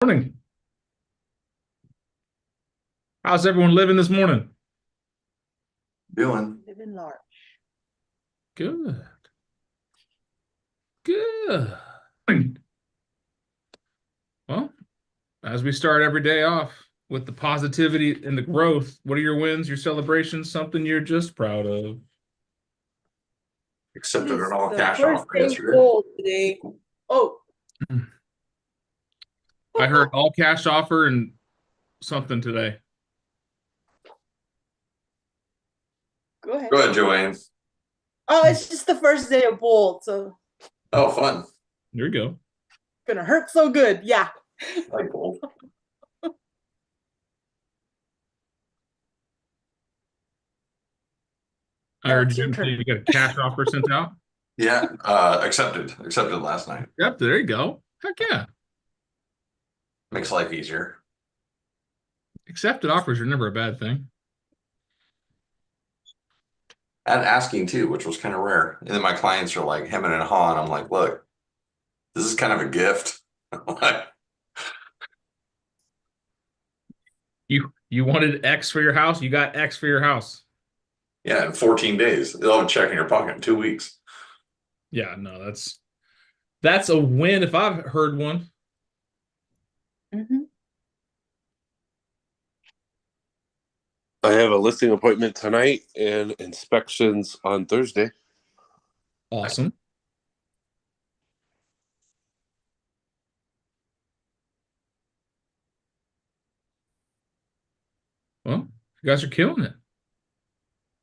Morning. How's everyone living this morning? Doing. Living large. Good. Good. Well, as we start every day off with the positivity and the growth, what are your wins, your celebrations, something you're just proud of? Accepted It is an all the cash first offer day yesterday. gold today. Oh, I heard all cash offer and something today. go ahead. Go ahead, Joanne. Oh, it's just the first day of bold, so Oh, fun. There you go. gonna hurt so good. Yeah. I like gold. I Now heard it's your Jim say turn. you got a cash offer sent out. Yeah, accepted last night. Yep, there you go. Heck yeah. Makes life easier. Accepted offers are never a bad thing. And asking too, which was kind of rare. And then my clients are like hemming and hawing. I'm like, look, this is kind of a gift. Like, You wanted X for your house, you got X for your house. yeah, in 14 days, you'll have a check in your pocket in 2 weeks. Yeah, no, that's a win if I've heard one. Mm-hmm. I have a listing appointment tonight and inspections on Thursday. Awesome. Well, you guys are killing it.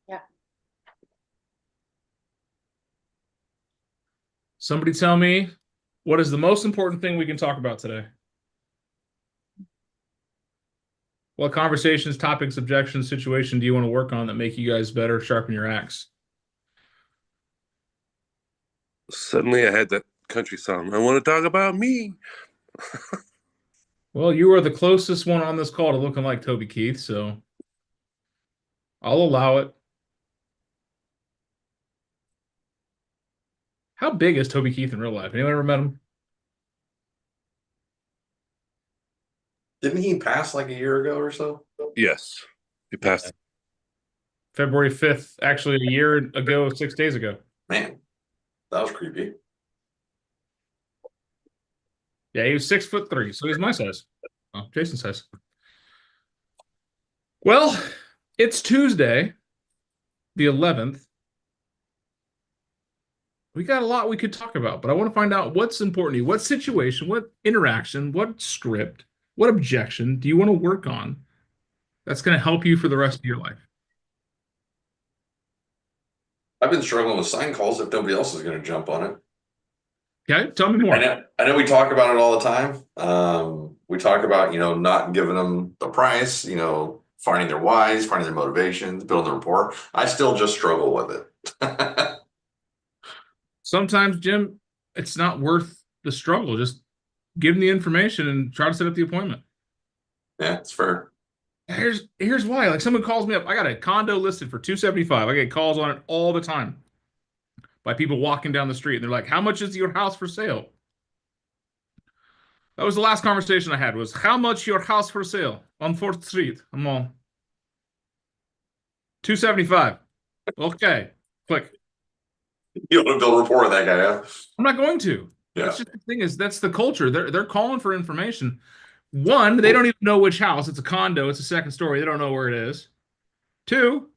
Yeah. Somebody tell me what is the most important thing we can talk about today? What conversations, topics, objections, situation do you want to work on that make you guys better, sharpen your axe? Suddenly I had that country song. I want to talk about me. Well, you are the closest one on this call to looking like Toby Keith, so I'll allow it. How big is Toby Keith in real life? Anyone ever met him? Didn't he pass like a year ago or so? Yes. You passed. February 5th, actually a year ago, 6 days ago. Man, that was creepy. Yeah, he was 6'3", so he's my size. Oh, Jason's size. Well, it's Tuesday, the 11th. We got a lot we could talk about, but I want to find out what's important to you. What situation, what interaction, what script, what objection do you want to work on that's going to help you for the rest of your life? I've been struggling with sign calls if nobody else is going to jump on it. Okay, tell me more. I know we talk about it all the time. We talk about, not giving them the price, finding their whys, finding their motivations, building the rapport. I still just struggle with it. Sometimes, Jim, it's not worth the struggle. Just give them the information and try to set up the appointment. Yeah, it's fair. Here's why. Like someone calls me up. I got a condo listed for 275. I get calls on it all the time by people walking down the street. They're like, "How much is your house for sale?" That was the last conversation I had was, "How much your house for sale on 4th Street?" I'm all 275. Okay. Click. You want to build rapport with that guy, huh? I'm not going to. Yeah. That's just the thing is that's the culture. They're calling for information. One, they don't even know which house. It's a condo. It's a second story. They don't know where it is. Two,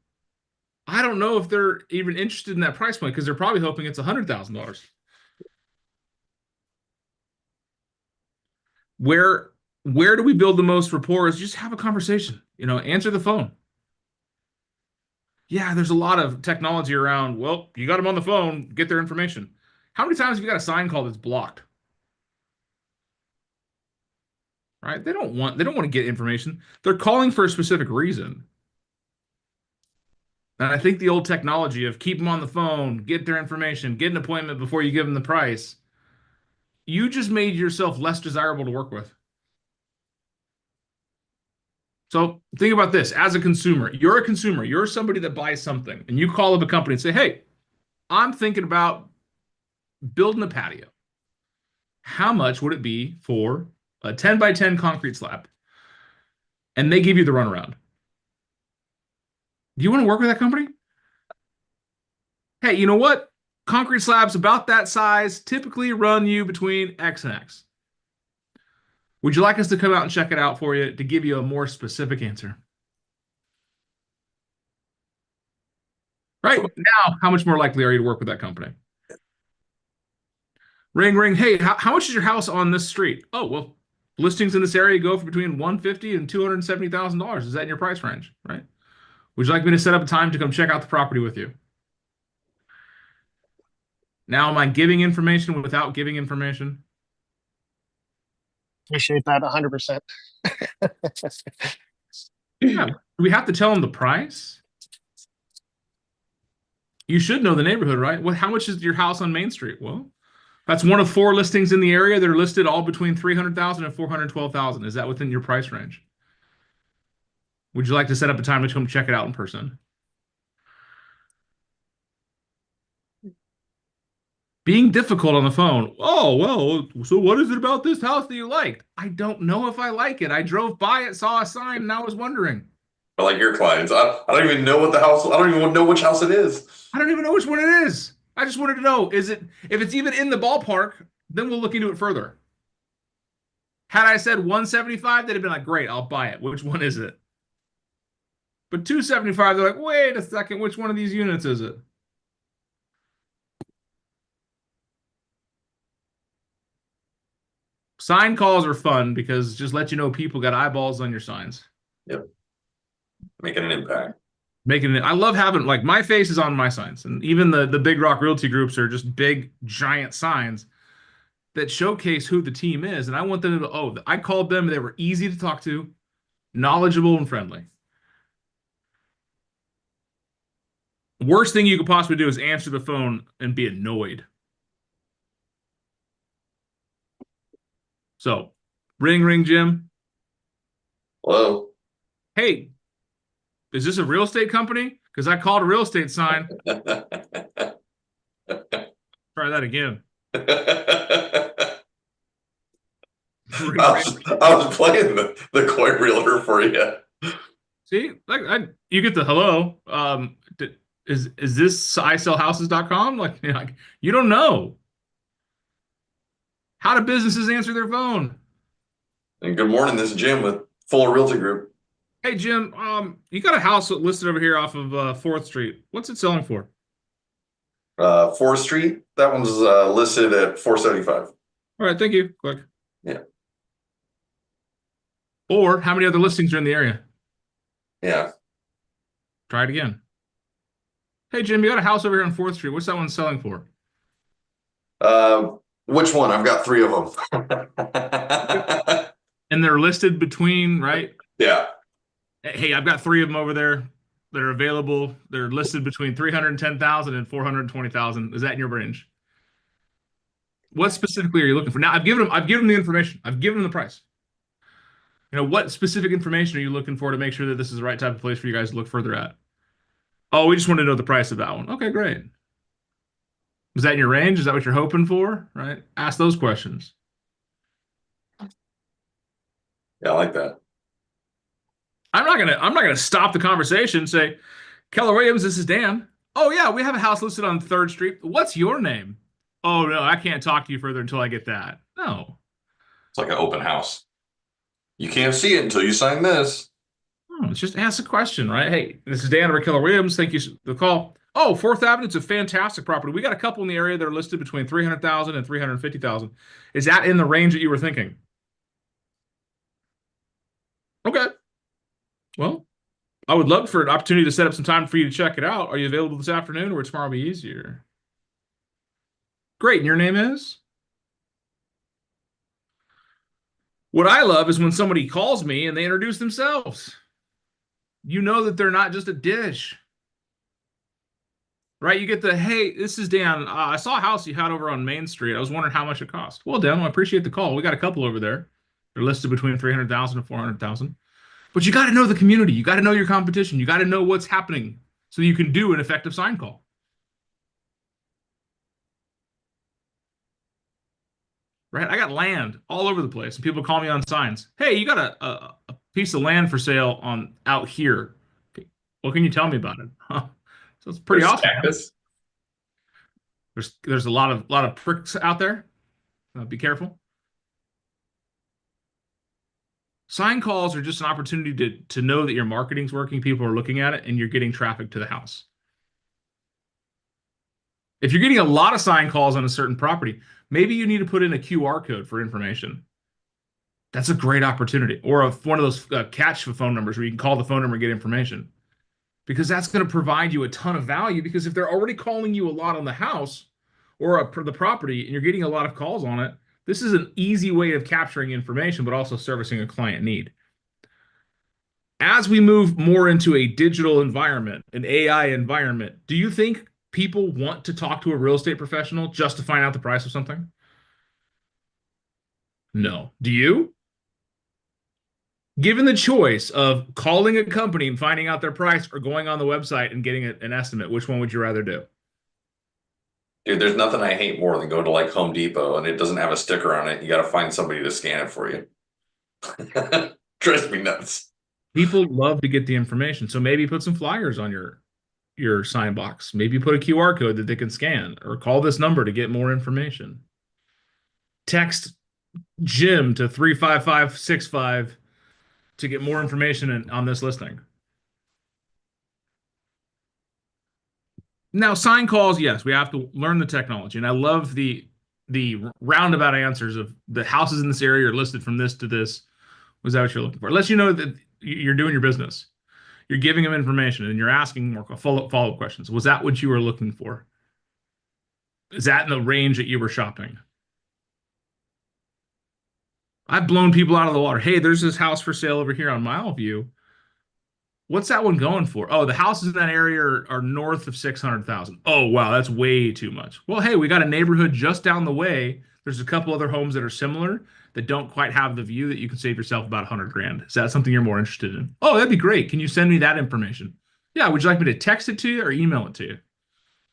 I don't know if they're even interested in that price point because they're probably hoping it's $100,000. Where do we build the most rapport is just have a conversation. Answer the phone. Yeah, there's a lot of technology around. Well, you got them on the phone, get their information. How many times have you got a sign call that's blocked? Right? They don't want to get information. They're calling for a specific reason. And I think the old technology of keep them on the phone, get their information, get an appointment before you give them the price, you just made yourself less desirable to work with. So think about this as a consumer. You're a consumer. You're somebody that buys something, and you call up a company and say, "Hey, I'm thinking about building a patio. How much would it be for a 10 by 10 concrete slab, and they give you the runaround. Do you want to work with that company? Hey, you know what? Concrete slabs about that size typically run you between X and X. Would you like us to come out and check it out for you to give you a more specific answer? Right now, how much more likely are you to work with that company? Ring, ring. Hey, how much is your house on this street? Oh, well, listings in this area go for between $150,000 and $270,000. Is that in your price range? Right? Would you like me to set up a time to come check out the property with you? Now, am I giving information without giving information? Appreciate that 100%. Yeah. Do we have to tell them the price? You should know the neighborhood, right? Well, how much is your house on Main Street? Well, that's one of 4 listings in the area that are listed all between $300,000 and $412,000. Is that within your price range? Would you like to set up a time to come check it out in person? Being difficult on the phone. Oh, well, so what is it about this house that you liked? I don't know if I like it. I drove by it, saw a sign, and I was wondering. But like your clients, I don't even know what the house. I don't even know which house it is. I don't even know which one it is. I just wanted to know, is it, if it's even in the ballpark, then we'll look into it further. Had I said 175, they'd have been like, great, I'll buy it. Which one is it? But 275, they're like, wait a second, which one of these units is it? Sign calls are fun because just let you know people got eyeballs on your signs. Yep. Making an impact. Making it. I love having, like, my face is on my signs, and even the Big Rock Realty groups are just big, giant signs that showcase who the team is. And I want them to, oh, I called them. They were easy to talk to, knowledgeable and friendly. Worst thing you could possibly do is answer the phone and be annoyed. So, ring, ring, Jim. Hello. Hey, is this a real estate company? Because I called a real estate sign. Try that again. I was playing the coy realtor for you. See, like you get the hello. Is this isellhouses.com? Like, you don't know. How do businesses answer their phone? And good morning, this is Jim with Fuller Realty Group. Hey Jim, you got a house listed over here off of 4th Street. What's it selling for? 4th Street. That one's listed at $475. All right, thank you. Click. Yeah. Or how many other listings are in the area? Yeah. Try it again. Hey Jim, you got a house over here on 4th Street. What's that one selling for? Which one? I've got 3 of them. And they're listed between, right? Yeah. Hey, I've got 3 of them over there that are available. They're listed between 310,000 and 420,000. Is that in your range? What specifically are you looking for? Now, I've given them the information. I've given them the price. What specific information are you looking for to make sure that this is the right type of place for you guys to look further at? Oh, we just want to know the price of that one. Okay, great. Was that in your range? Is that what you're hoping for? Right? Ask those questions. Yeah, I like that. I'm not gonna stop the conversation. Say, Keller Williams, this is Dan. Oh yeah, we have a house listed on 3rd Street. What's your name? Oh no, I can't talk to you further until I get that. No. It's like an open house. You can't see it until you sign this. It's just ask a question, right? Hey, this is Dan over at Keller Williams. Thank you for the call. Oh, 4th Avenue, it's a fantastic property. We got a couple in the area that are listed between 300,000 and 350,000. Is that in the range that you were thinking? Okay. Well, I would love for an opportunity to set up some time for you to check it out. Are you available this afternoon, or would tomorrow be easier? Great. And your name is? What I love is when somebody calls me and they introduce themselves. You know that they're not just a dish. Right? You get the, hey, this is Dan. I saw a house you had over on Main Street. I was wondering how much it cost. Well, Dan, I appreciate the call. We got a couple over there. They're listed between 300,000 and 400,000. But you got to know the community. You got to know your competition. You got to know what's happening so you can do an effective sign call. right? I got land all over the place, and people call me on signs. Hey, you got a piece of land for sale on out here. Okay, what can you tell me about it? Huh. So it's pretty There's awesome. cactus. There's a lot of pricks out there. Be careful. Sign calls are just an opportunity to know that your marketing's working, people are looking at it, and you're getting traffic to the house. If you're getting a lot of sign calls on a certain property, maybe you need to put in a QR code for information. That's a great opportunity. Or one of those catch phone numbers where you can call the phone number and get information. Because that's going to provide you a ton of value. Because if they're already calling you a lot on the house or the property and you're getting a lot of calls on it, this is an easy way of capturing information, but also servicing a client need. As we move more into a digital environment, an AI environment, do you think people want to talk to a real estate professional just to find out the price of something? No. Do you? Given the choice of calling a company and finding out their price or going on the website and getting an estimate, which one would you rather do? Dude, there's nothing I hate more than going to like Home Depot and it doesn't have a sticker on it. You got to find somebody to scan it for you. Drives me nuts. People love to get the information. So maybe put some flyers on your sign box. Maybe put a QR code that they can scan or call this number to get more information. Text Jim to 35565 to get more information on this listing. Now, sign calls, yes, we have to learn the technology. And I love the roundabout answers of the houses in this area are listed from this to this. Was that what you're looking for? It lets you know that you're doing your business. You're giving them information and you're asking more follow-up questions. Was that what you were looking for? Is that in the range that you were shopping? I've blown people out of the water. Hey, there's this house for sale over here on Mile View. What's that one going for? Oh, the houses in that area are north of 600,000. Oh, wow, that's way too much. Well, hey, we got a neighborhood just down the way. There's a couple other homes that are similar that don't quite have the view that you can save yourself about 100 grand. Is that something you're more interested in? Oh, that'd be great. Can you send me that information? Yeah, would you like me to text it to you or email it to you?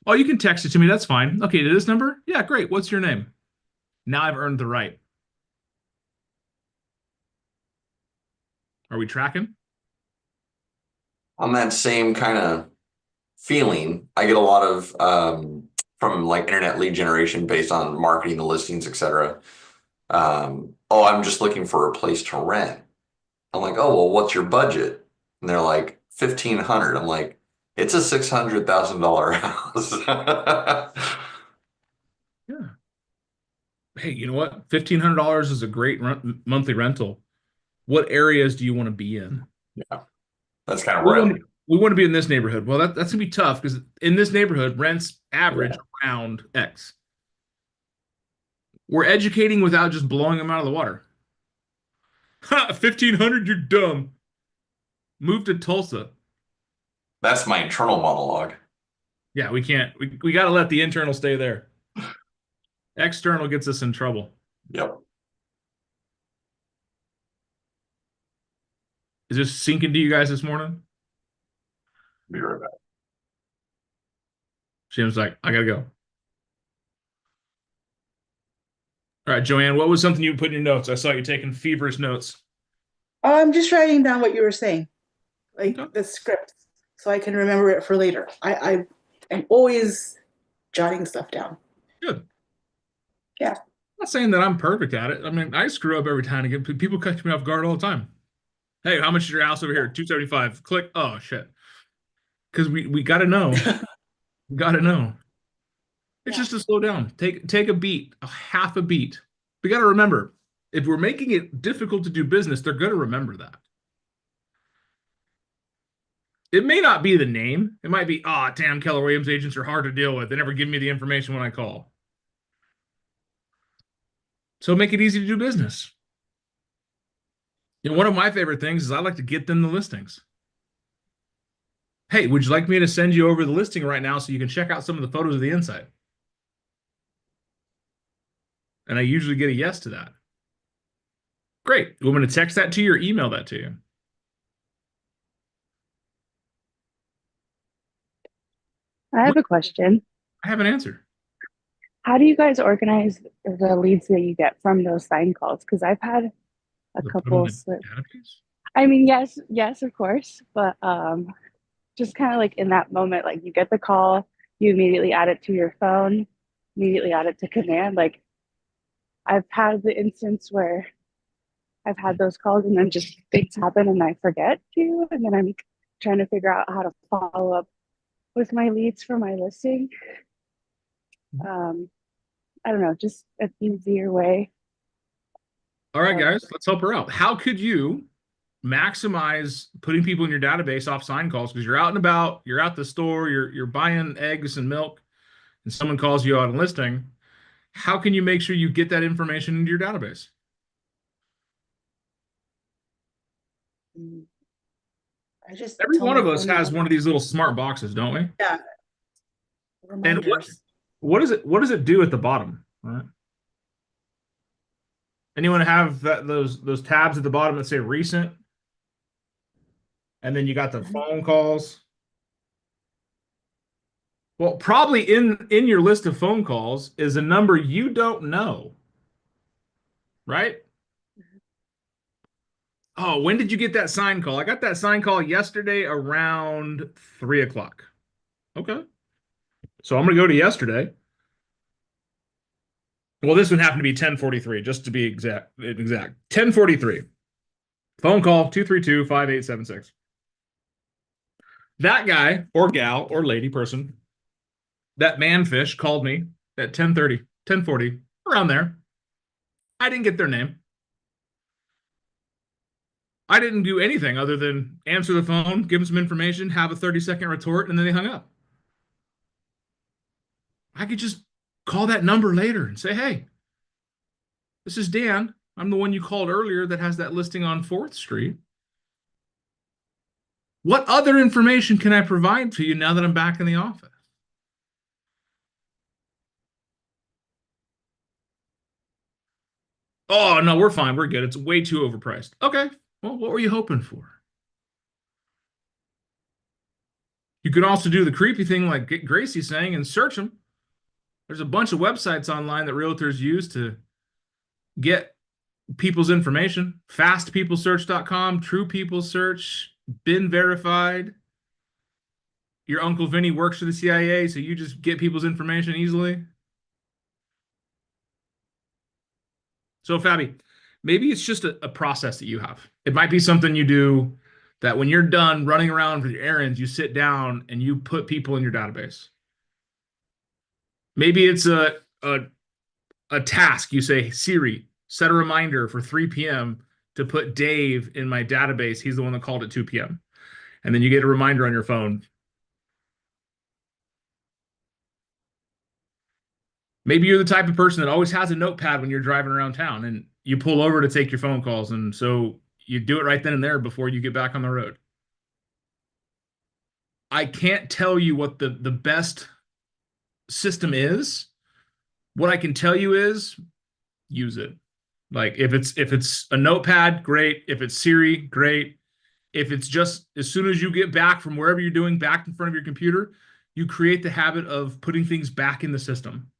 Oh, you can text it to me. That's fine. Okay, to this number? Yeah, great. What's your name? Now I've earned the right. Are we tracking? On that same kind of feeling, I get a lot of from like internet lead generation based on marketing the listings, etc. Oh, I'm just looking for a place to rent. I'm like, oh, well, what's your budget? And they're like, 1,500. I'm like, it's a $600,000 house. Yeah. Hey, you know what? $1,500 is a great monthly rental. What areas do you want to be in? Yeah, that's kind of We where want, we want to be in this neighborhood. Well, that's gonna be tough because in this neighborhood, rents average around X. We're educating without just blowing them out of the water. Ha, 1,500, you're dumb. Move to Tulsa. that's my internal monologue. Yeah, we can't. We got to let the internal stay there. External gets us in trouble. Yep. Is this sinking to you guys this morning? Be right back. Jim's like, I gotta go. All right, Joanne, what was something you put in your notes? I saw you taking feverish notes. I'm just writing down what you were saying, like Okay. the script, so I can remember it for later. I am always jotting stuff down. Good. Yeah. I'm not saying that I'm perfect at it. I mean, I screw up every time again. People catch me off guard all the time. Hey, how much is your house over here? 275. Click. Oh shit. Because we got to know. We got to know. It's Yeah. just to slow down. Take a beat, a half a beat. We got to remember, if we're making it difficult to do business, they're going to remember that. It may not be the name. It might be, damn, Keller Williams agents are hard to deal with. They never give me the information when I call. So make it easy to do business. You know, one of my favorite things is I like to get them the listings. Hey, would you like me to send you over the listing right now so you can check out some of the photos of the inside? And I usually get a yes to that. Great. You want me to text that to you or email that to you? I have a question. I have an answer. how do you guys organize the leads that you get from those sign calls? Because I've had a To put them in couple the slip. database? I mean, yes, of course, but just kind of like in that moment, like you get the call, you immediately add it to your phone, immediately add it to command. Like I've had the instance where I've had those calls and then just things happen and I forget to, and then I'm trying to figure out how to follow up with my leads for my listing. Um, I don't know, just an easier way. All right, guys, let's help her out. How could you maximize putting people in your database off sign calls? Because you're out and about, you're at the store, you're buying eggs and milk, and someone calls you out on listing. How can you make sure you get that information into your database? I just Every tell one my of us phone has now. one of these little smart boxes, don't we? Yeah. And Reminders. what does it do at the bottom? All right. Anyone have those tabs at the bottom that say recent? And then you got the phone calls. Well, probably in your list of phone calls is a number you don't know. Right? Oh, when did you get that sign call? I got that sign call yesterday around 3 o'clock. Okay. So I'm gonna go to yesterday. Well, this one happened to be 10:43, just to be exact. 10:43. Phone call 232-5876. That guy or gal or lady person, that manfish called me at 10:30, 10:40, around there. I didn't get their name. I didn't do anything other than answer the phone, give them some information, have a 30-second retort, and then they hung up. I could just call that number later and say, hey, this is Dan. I'm the one you called earlier that has that listing on 4th Street. What other information can I provide to you now that I'm back in the office? Oh, no, we're fine. We're good. It's way too overpriced. Okay. Well, what were you hoping for? You can also do the creepy thing like Gracie's saying and search them. There's a bunch of websites online that realtors use to get people's information. Fastpeoplesearch.com, True People Search, been verified. Your Uncle Vinny works for the CIA, so you just get people's information easily. So, Fabi, maybe it's just a process that you have. It might be something you do that when you're done running around for your errands, you sit down and you put people in your database. Maybe it's a task. You say, Siri, set a reminder for 3 p.m. to put Dave in my database. He's the one that called at 2 p.m. And then you get a reminder on your phone. Maybe you're the type of person that always has a notepad when you're driving around town and you pull over to take your phone calls. And so you do it right then and there before you get back on the road. I can't tell you what the best system is. What I can tell you is use it. Like if it's a notepad, great. If it's Siri, great. If it's just as soon as you get back from wherever you're doing back in front of your computer, you create the habit of putting things back in the system.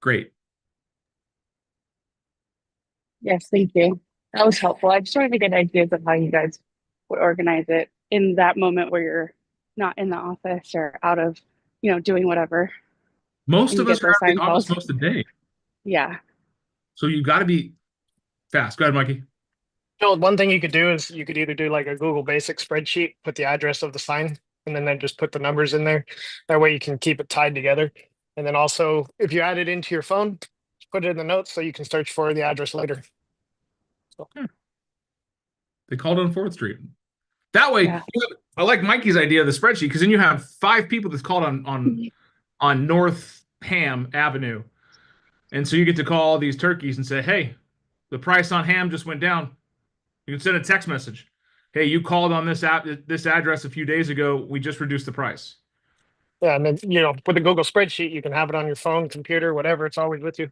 Great. Yes, thank you. That was helpful. I just wanted to get ideas of how you guys would organize it in that moment where you're not in the office or out of, doing whatever. Most And of you us get are those out of sign the office calls. most of the day. Yeah. So you got to be fast. Go ahead, Mikey. Joel, one thing you could do is you could either do like a Google Basic spreadsheet, put the address of the sign, and then just put the numbers in there. That way you can keep it tied together. And then also, if you add it into your phone, put it in the notes so you can search for the address later. So. They called on 4th Street. That way, Yeah. I like Mikey's idea of the spreadsheet because then you have 5 people that's called on North Ham Avenue. And so you get to call these turkeys and say, hey, the price on ham just went down. You can send a text message. Hey, you called on this address a few days ago. We just reduced the price. Yeah, and then with a Google spreadsheet, you can have it on your phone, computer, whatever. It's always with you.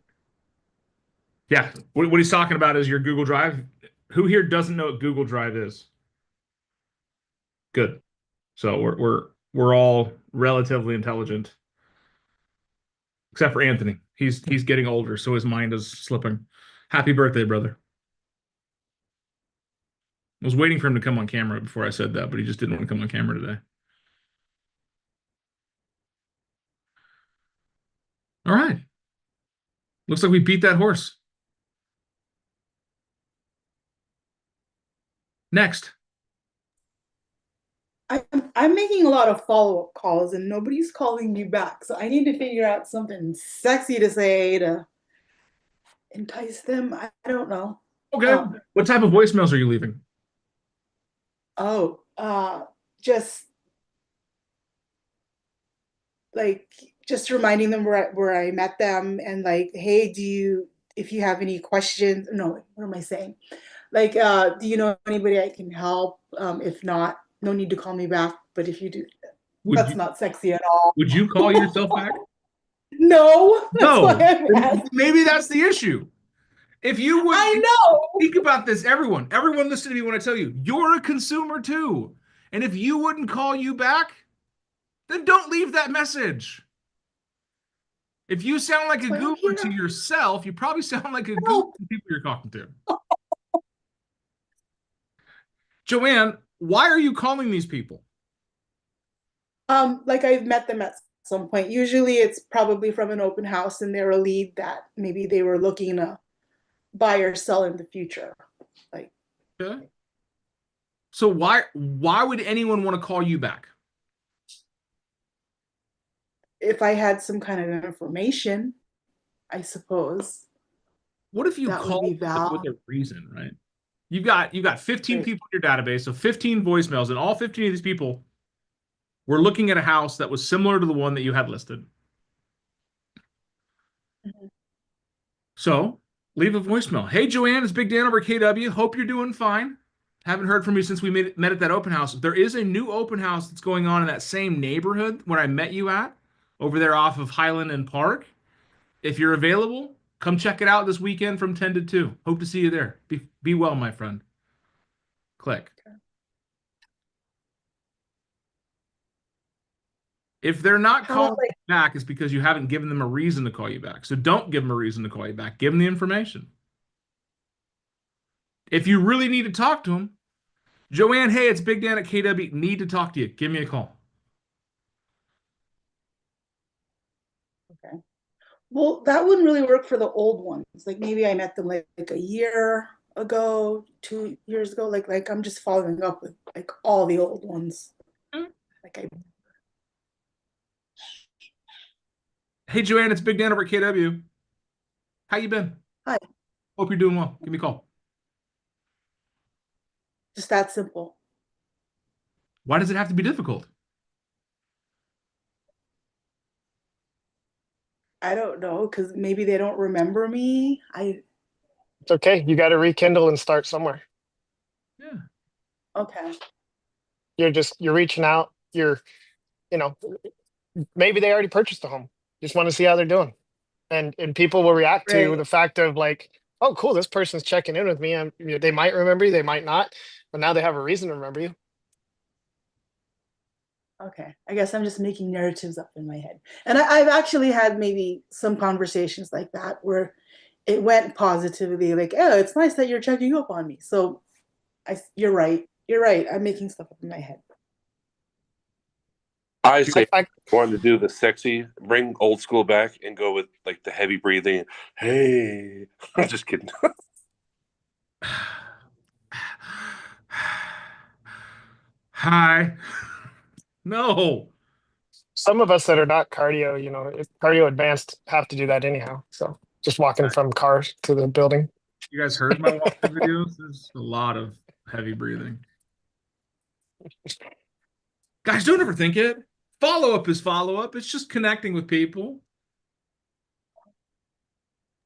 Yeah, what he's talking about is your Google Drive. Who here doesn't know what Google Drive is? Good. So we're all relatively intelligent. Except for Anthony. He's getting older, so his mind is slipping. Happy birthday, brother. I was waiting for him to come on camera before I said that, but he just didn't want to come on camera today. All right. Looks like we beat that horse. Next. I'm making a lot of follow-up calls and nobody's calling me back. So I need to figure out something sexy to say to entice them. I don't know. Okay. What type of voicemails are you leaving? Oh, just like just reminding them where I met them and like, hey, if you have any questions, no, what am I saying? Like, do you know anybody I can help? If not, no need to call me back. But if you do, that's not sexy at all. Would you call yourself back? No, No. that's Maybe that's the issue. If you would I know. think about this, everyone listen to me when I tell you, you're a consumer too. And if you wouldn't call you back, then don't leave that message. If you sound like a goober to yourself, you probably sound like a goober to people you're talking to. Joanne, why are you calling these people? Like I've met them at some point. Usually it's probably from an open house and they're a lead that maybe they were looking to buy or sell in the future. Like, okay. So why would anyone want to call you back? if I had some kind of information, I suppose. What if you That would call be with valid. a reason, right? You've got 15 people in your database, so 15 voicemails, and all 15 of these people were looking at a house that was similar to the one that you had listed. So leave a voicemail. Hey, Joanne, it's Big Dan over at KW. Hope you're doing fine. Haven't heard from you since we met at that open house. There is a new open house that's going on in that same neighborhood where I met you at, over there off of Highland and Park. If you're available, come check it out this weekend from 10 to 2. Hope to see you there. Be well, my friend. Click. If they're not calling you back, it's because you haven't given them a reason to call you back. So don't give them a reason to call you back. Give them the information. If you really need to talk to them, Joanne, hey, it's Big Dan at KW. Need to talk to you. Give me a call. Okay. Well, that wouldn't really work for the old ones. Like maybe I met them like a year ago, 2 years ago. Like I'm just following up with like all the old ones. Hey, Joanne, it's Big Dan over at KW. How you been? Hi. Hope you're doing well. Give me a call. Just that simple. Why does it have to be difficult? I don't know, because maybe they don't remember me. It's okay. You got to rekindle and start somewhere. Yeah. Okay. You're reaching out. Maybe they already purchased the home. Just want to see how they're doing. And people will react to the fact of like, oh, cool, this person's checking in with me. They might remember you, they might not, but now they have a reason to remember you. Okay. I guess I'm just making narratives up in my head. And I've actually had maybe some conversations like that where it went positively, like, oh, it's nice that you're checking up on me. So you're right. You're right. I'm making stuff up in my head. I say I wanted to do the sexy, bring old school back and go with like the heavy breathing. Hey, I'm just kidding. Hi. No. Some of us that are not cardio, cardio advanced have to do that anyhow. So just walking from car to the building. You guys heard my walkthrough videos? There's a lot of heavy breathing. Guys, don't overthink it. Follow-up is follow-up. It's just connecting with people.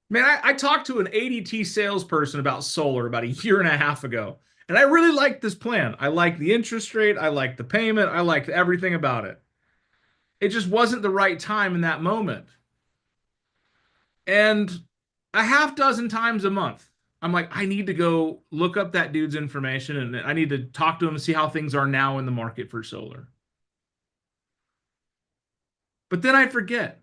Man, I talked to an ADT salesperson about solar about a year and a half ago, and I really liked this plan. I liked the interest rate. I liked the payment. I liked everything about it. It just wasn't the right time in that moment. And a half dozen times a month, I'm like, I need to go look up that dude's information, and I need to talk to him and see how things are now in the market for solar. But then I forget.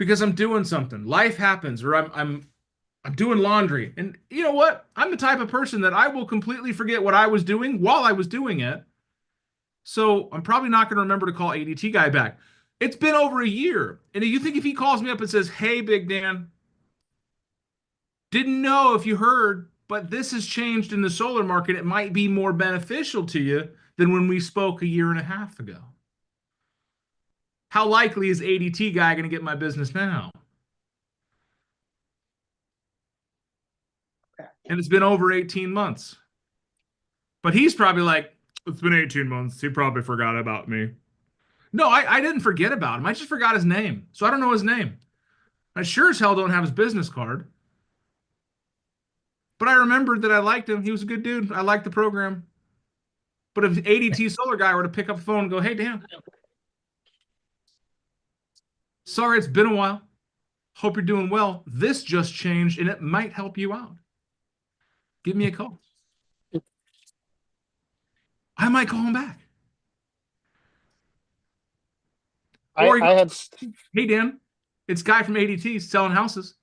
because I'm doing something. Life happens, or I'm doing laundry. And you know what? I'm the type of person that I will completely forget what I was doing while I was doing it. So I'm probably not going to remember to call ADT guy back. It's been over a year. And you think if he calls me up and says, "Hey, Big Dan, didn't know if you heard, but this has changed in the solar market. It might be more beneficial to you than when we spoke a year and a half ago." How likely is ADT guy going to get my business now? And it's been over 18 months. But he's probably like, "It's been 18 months. He probably forgot about me." No, I didn't forget about him. I just forgot his name. So I don't know his name. I sure as hell don't have his business card. But I remembered that I liked him. He was a good dude. I liked the program. But if ADT Solar guy were to pick up the phone and go, "Hey, Dan, sorry, it's been a while. Hope you're doing well. This just changed and it might help you out. Give me a call." I might call him back. Or I had "Hey, Dan, it's Guy from ADT selling houses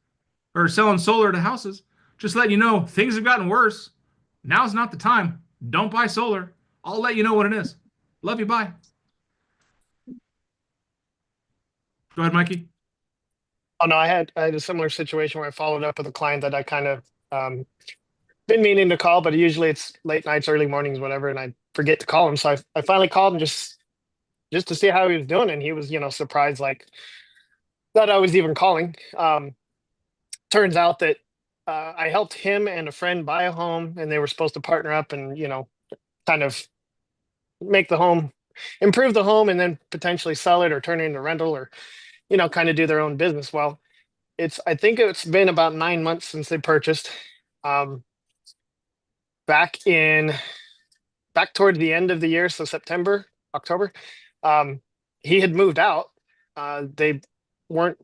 or selling solar to houses. Just let you know, things have gotten worse. Now's not the time. Don't buy solar. I'll let you know what it is. Love you. Bye." Go ahead, Mikey. Oh no, I had a similar situation where I followed up with a client that I kind of been meaning to call, but usually it's late nights, early mornings, whatever, and I forget to call him. So I finally called him just to see how he was doing, and he was, surprised, like that I was even calling. Turns out that I helped him and a friend buy a home, and they were supposed to partner up and kind of make the home, improve the home, and then potentially sell it or turn it into rental or kind of do their own business. Well, I think it's been about 9 months since they purchased. Back toward the end of the year, so September, October, he had moved out. They weren't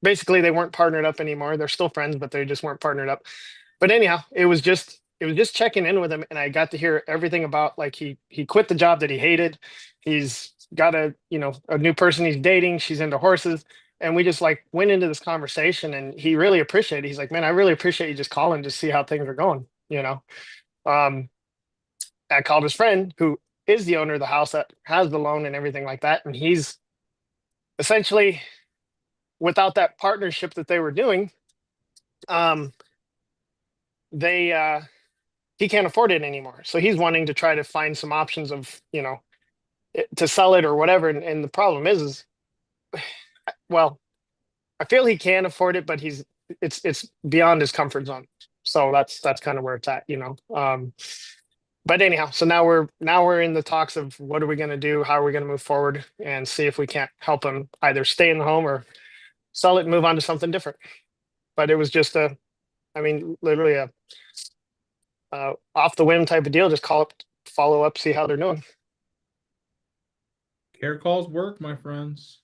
they weren't partnered up anymore. They're still friends, but they just weren't partnered up. But anyhow, it was just checking in with him, and I got to hear everything about, like, he quit the job that he hated. He's got a new person he's dating. She's into horses. And we just like went into this conversation, and he really appreciated it. He's like, "Man, I really appreciate you just calling to see how things are going." I called his friend who is the owner of the house that has the loan and everything like that. And he's essentially, without that partnership that they were doing, he can't afford it anymore. So he's wanting to try to find some options of, to sell it or whatever. And the problem is, well, I feel he can afford it, but it's beyond his comfort zone. So that's kind of where it's at, But anyhow, so now we're in the talks of what are we going to do, how are we going to move forward, and see if we can't help him either stay in the home or sell it and move on to something different. But it was just literally a off the whim type of deal. Just call up, follow up, see how they're doing. Care calls work, my friends.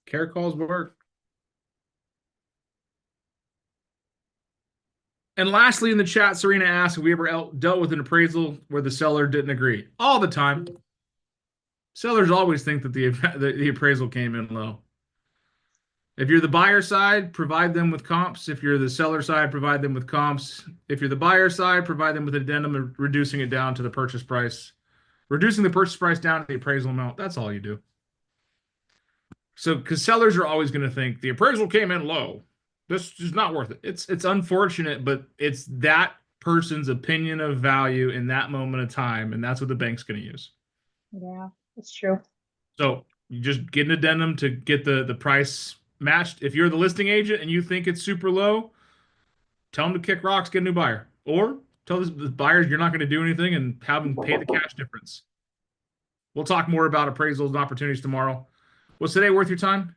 Care calls work. And lastly, in the chat, Serena asked, have we ever dealt with an appraisal where the seller didn't agree? All the time. Sellers always think that the appraisal came in low. If you're the buyer side, provide them with comps. If you're the seller side, provide them with comps. If you're the buyer side, provide them with an addendum of reducing it down to the purchase price. Reducing the purchase price down to the appraisal amount. That's all you do. So, because sellers are always going to think the appraisal came in low. This is not worth it. It's unfortunate, but it's that person's opinion of value in that moment of time, and that's what the bank's going to use. Yeah, that's true. So you just get an addendum to get the price matched. If you're the listing agent and you think it's super low, tell them to kick rocks, get a new buyer, or tell the buyers you're not going to do anything and have them pay the cash difference. We'll talk more about appraisals and opportunities tomorrow. Was today worth your time?